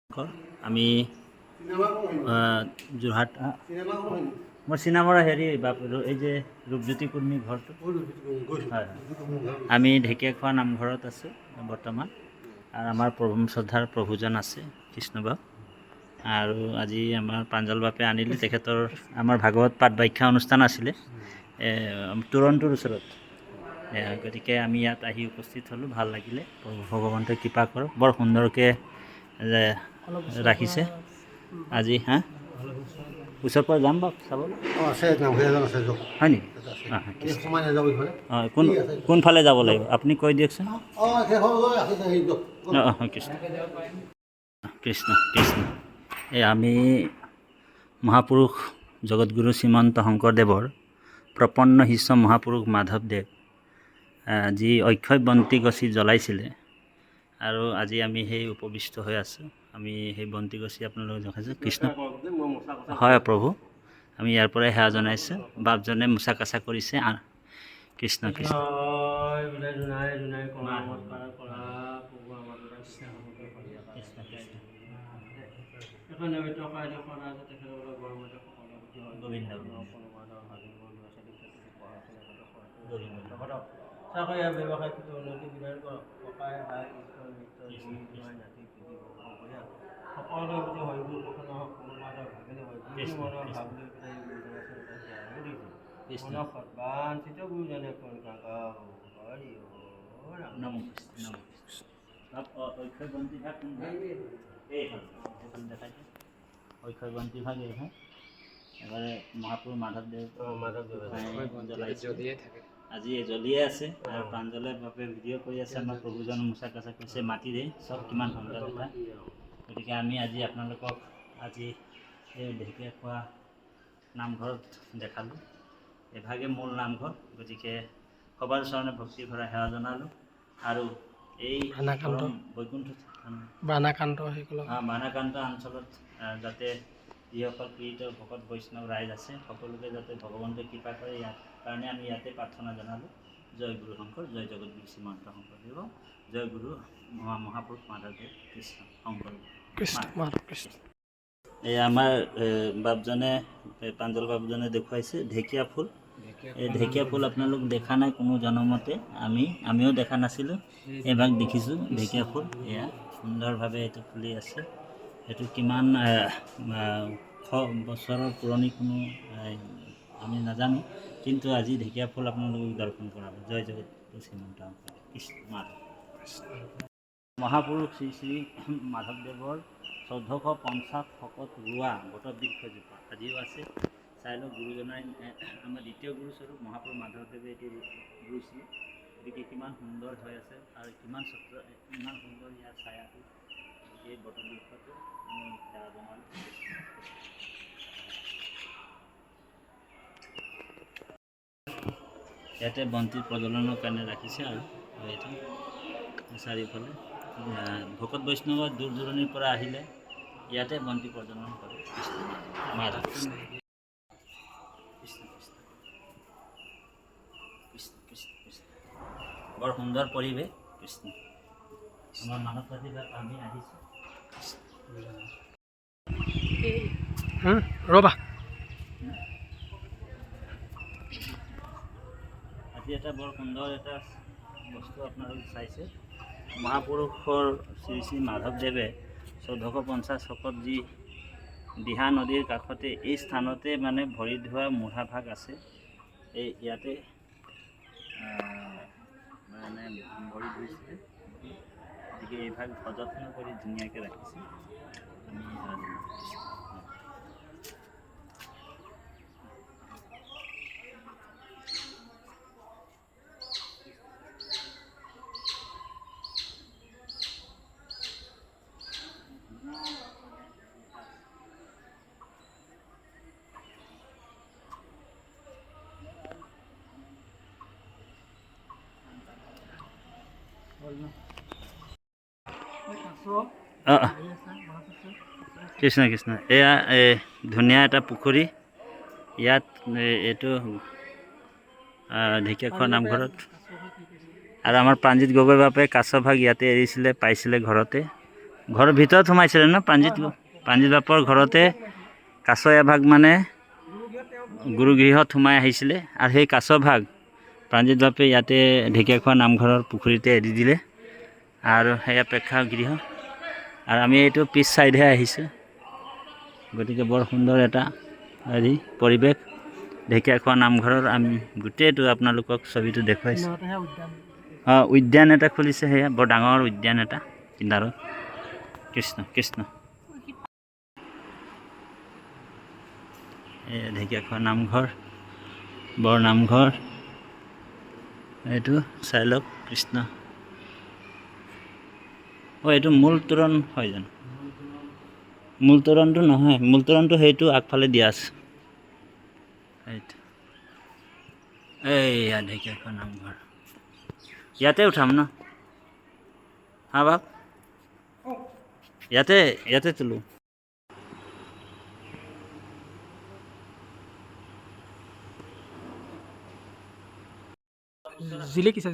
আমি যোৰহাট মোৰ চিনেমাৰ হেৰি এই যে ৰূপজ্যোতি কুৰ্মী ঘৰটো হয় আমি ঢেকীয়াখোৱা নামঘৰত আছোঁ বৰ্তমান আৰু আমাৰ পৰম শ্ৰদ্ধাৰ প্ৰভুজন আছে কৃষ্ণবাবু আৰু আজি আমাৰ প্ৰাঞ্জল বাপে আনিলে তেখেতৰ আমাৰ ভাগৱত পাঠ ব্যাখ্যা অনুষ্ঠান আছিলে তোৰণটোৰ ওচৰত গতিকে আমি ইয়াত আহি উপস্থিত হ'লোঁ ভাল লাগিলে ভগৱন্তই কৃপা কৰক বৰ সুন্দৰকৈ ৰাখিছে আজি ওচৰৰ পৰা যাম বাৰু চাবলৈ হয় নেকি কোনফালে যাব লাগিব আপুনি কৈ দিয়কচোন কৃষ্ণ কৃষ্ণ কৃষ্ণ এই আমি মহাপুৰুষ জগতগুৰু শ্ৰীমন্ত শংকৰদেৱৰ প্ৰপন্ন শিষ্য মহাপুৰুষ মাধৱদেৱ যি অক্ষয় বন্তি গছি জ্বলাইছিলে আৰু আজি আমি সেই উপবিষ্ট হৈ আছোঁ আমি সেই বন্তি গছি আপোনালোকক দেখাইছোঁ কৃষ্ণ হয় প্ৰভু আমি ইয়াৰ পৰাই সেৱা জনাইছোঁ বাপজনে মোচা কাছা কৰিছে কৃষ্ণ কৃষ্ণ চাকৰিয়া ব্যৱসায় উন্নতি বিধান কৰক ককাই ভাই ঈশ্বৰ মিত্ৰ নাতি সকলোৰে প্ৰতি হৰিগুৰু প্ৰসন্ন হওক কোনোবাটা ভাগিলে মনৰ ভাৱ লৈ পেলাই সৎবাঞ্চিত গুৰুজনে হৰি নম অক্ষয় বন্তি ভাগ অক্ষয় বন্তি ভাগ এই হয় এবাৰে মহাপুৰুষ মাধৱদেৱ জ্বলিয়ে থাকে আজি জ্বলিয়ে আছে আৰু প্ৰাঞ্জলে বাবে ভিডিঅ' কৰি আছে আমাৰ প্ৰভুজন মোচা কাছা কৰিছে মাটিৰে চব কিমান সুন্দৰ কথা গতিকে আমি আজি আপোনালোকক আজি এই ঢেকীয়াখোৱা নামঘৰত দেখালোঁ এভাগে মূল নামঘৰ গতিকে সবাৰ চৰণে ভক্তি ভৰা সেৱা জনালোঁ আৰু এই বৈকুণ্ঠ বানাকান্ত অঞ্চলত যাতে যিসকল পীড়িত ভকত বৈষ্ণৱ ৰাইজ আছে সকলোকে যাতে ভগৱন্তই কৃপা কৰে ইয়াৰ কাৰণে আমি ইয়াতে প্ৰাৰ্থনা জনালোঁ জয় গুৰু শংকৰ জয় জগতগুৰু শ্ৰীমন্ত শংকৰদেৱ জয় গুৰু মহাপুৰুষ মাধৱদেৱ কৃষ্ণ শংকৰ কৃষ্ণ এই আমাৰ বাপজনে প্ৰাঞ্জল বাপজনে দেখুৱাইছে ঢেকীয়া ফুল এই ঢেকীয়া ফুল আপোনালোক দেখা নাই কোনো জনমতে আমিও দেখা নাছিলোঁ এভাগ দেখিছোঁ ঢেকীয়া ফুল এয়া সুন্দৰভাৱে এইটো ফুলি আছে এইটো কিমান বছৰৰ পুৰণি কোনো আমি নাজানো কিন্তু আজি ঢেকীয়া ফুল আপোনালোকক দৰ্শন কৰাব জয় জগতগুৰু শ্ৰীমন্ত কৃষ্ণ মাধৱ মহাপুৰুষ শ্ৰী শ্ৰী মাধৱদেৱৰ 1450 শকত ৰোৱা বটবৃক্ষজোপা আজিও আছে চাই লওক গুৰুজনাই আমাৰ দ্বিতীয় গুৰুস্বৰূপ মহাপুৰুষ মাধৱদেৱে এইটো ৰুইছিলে গতিকে কিমান সুন্দৰ হৈ আছে আৰু কিমান ইমান সুন্দৰ ইয়াৰ ছায়াটো এই বটবৃক্ষটো আমি সেৱা জনালোঁ ইয়াতে বন্তি প্ৰজ্বলনৰ কাৰণে ৰাখিছে আৰু এইটো চাৰিওফালে ভকত বৈষ্ণৱ দূৰ দূৰণিৰ পৰা আহিলে ইয়াতে বন্তি প্ৰজ্বলন কৰে কৃষ্ণ মাধৱ কৃষ্ণ কৃষ্ণ কৃষ্ণ কৃষ্ণ কৃষ্ণ বৰ সুন্দৰ পৰিৱেশ কৃষ্ণ আমাৰ মানৱ জাতিৰ আমি আহিছোঁ ৰ'বা আজি এটা বৰ সুন্দৰ এটা বস্তু আপোনালোকে চাইছে মহাপুৰুষৰ শ্ৰী শ্ৰী মাধৱদেৱে 1450 শকত যি দিহা নদীৰ কাষতে এই স্থানতে মানে ভৰি ধোৱা মুঢ়া ভাগ আছে এই ইয়াতে মানে ভৰি ধুইছিলে গতিকে এই ভাগ সযত্ন কৰি ধুনীয়াকৈ ৰাখিছে আমি কৃষ্ণ কৃষ্ণ এয়া ধুনীয়া এটা পুখুৰী ইয়াত এইটো ঢেকীয়াখোৱা নামঘৰত আৰু আমাৰ প্ৰাণজিত গগৈ বাপে কাছ ভাগ ইয়াতে এৰিছিলে পাইছিলে ঘৰতে ঘৰৰ ভিতৰত সোমাইছিলে ন প্ৰাণজিৎ বাপৰ ঘৰতে কাছ এভাগ মানে গুৰুগৃহত সোমাই আহিছিলে আৰু সেই কাছ ভাগ প্ৰাণজিৎ বাপে ইয়াতে ঢেকীয়াখোৱা নামঘৰৰ পুখুৰীতে এৰি দিলে আৰু সেয়া প্ৰেক্ষাগৃহ আৰু আমি এইটো পিছ চাইডে আহিছোঁ গতিকে বৰ সুন্দৰ এটা হেৰি পৰিৱেশ ঢেকীয়াখোৱা নামঘৰৰ আমি গোটেইটো আপোনালোকক ছবিটো দেখুৱাইছোঁ উদ্যান এটা খুলিছে সেয়া বৰ ডাঙৰ উদ্যান এটা কিনাৰত কৃষ্ণ কৃষ্ণ এয়া ঢেকীয়াখোৱা নামঘৰ বৰ নামঘৰ এইটো চাই লওক কৃষ্ণ এইটো মূল তোৰণ হয় জানো মূল তোৰণটো নহয় মূল তোৰণটো সেইটো আগফালে দিয়া আছে এইটো এইয়া ঢেকীয়াখোৱা নামঘৰ ইয়াতে উঠাম ন হা বাপ ইয়াতে তোলো জিলিকিছে